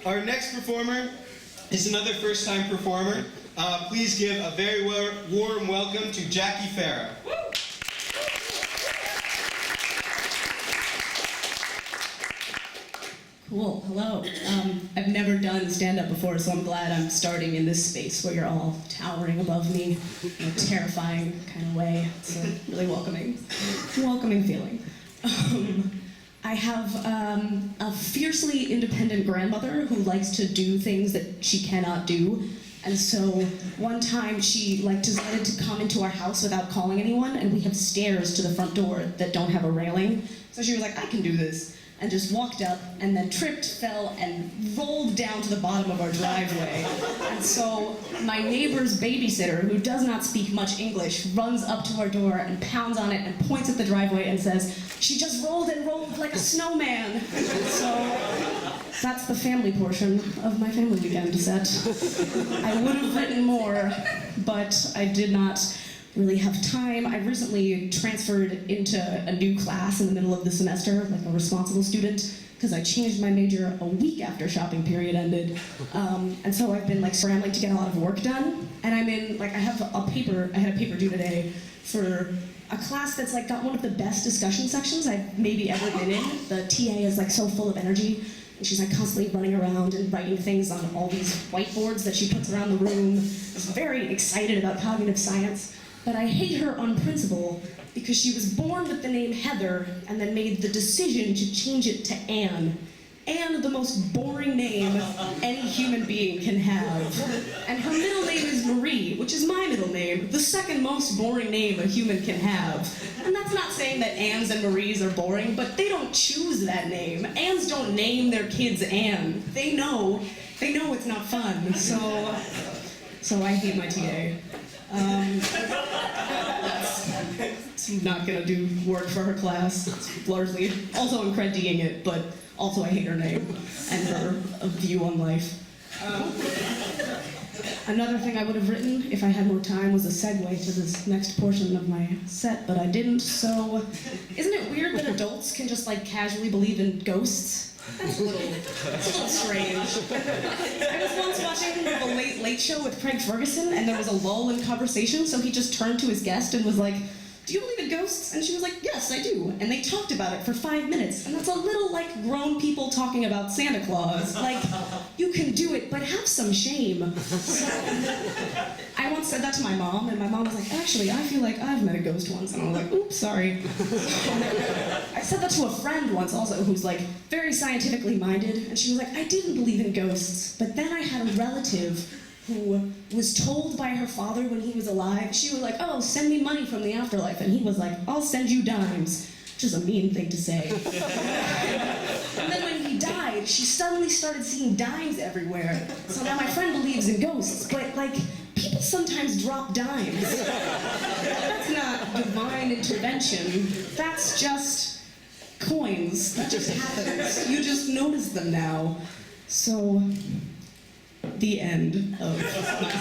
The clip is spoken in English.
Our next performer is another first-time performer. Please give a very warm welcome to Jackie Ferro. Cool, hello. I've never done stand-up before, so I'm glad I'm starting in this space where you're all towering above me in a terrifying kind of way. It's a really welcoming feeling. I have a fiercely independent grandmother who likes to do things that she cannot do. And so one time she decided to come into our house without calling anyone, and we have stairs to the front door that don't have a railing. So she was like, I can do this. And just walked up, and then tripped, fell, and rolled down to the bottom of our driveway. And so my neighbor's babysitter, who does not speak much English, runs up to our door and pounds on it and points at the driveway and says, she just rolled and rolled like a snowman. So that's the family portion of my family weekend set. I would have written more, but I did not really have time. I recently transferred into a new class in the middle of the semester, like a responsible student, because I changed my major a week after shopping period ended. And so I've been scrambling to get a lot of work done. And I'm in, I had a paper due today for a class that's got one of the best discussion sections I've maybe ever been in. The TA is so full of energy. And she's constantly running around and writing things on all these whiteboards that she puts around the room. She's very excited about cognitive science. But I hate her on principle because she was born with the name Heather and then made the decision to change it to Anne. Anne, the most boring name any human being can have. And her middle name is Marie, which is my middle name, the second most boring name a human can have. And that's not saying that Annes and Maries are boring, but they don't choose that name. Annes don't name their kids Anne. They know it's not fun. So I hate my TA. It's not gonna do work for her class. It's largely, also I'm cred-D'ing it, but also I hate her name and her view on life. Another thing I would have written, if I had more time, was a segue to this next portion of my set, but I didn't, so... Isn't it weird that adults can just casually believe in ghosts? That's a little strange. I was once watching the Late Late Show with Craig Ferguson, and there was a lull in conversation, so he just turned to his guest and was like, do you believe in ghosts? And she was like, yes, I do. And they talked about it for 5 minutes, and that's a little like grown people talking about Santa Claus. You can do it, but have some shame. So, I once said that to my mom, and my mom was like, actually, I feel like I've met a ghost once. And I was like, oops, sorry. I said that to a friend once also, who's very scientifically minded, and she was like, I didn't believe in ghosts, but then I had a relative who was told by her father when he was alive, she was like, oh, send me money from the afterlife. And he was like, I'll send you dimes, which is a mean thing to say. And then when he died, she suddenly started seeing dimes everywhere. So now my friend believes in ghosts, but people sometimes drop dimes. That's not divine intervention. That's just coins. That just happens. You just notice them now. So, the end of my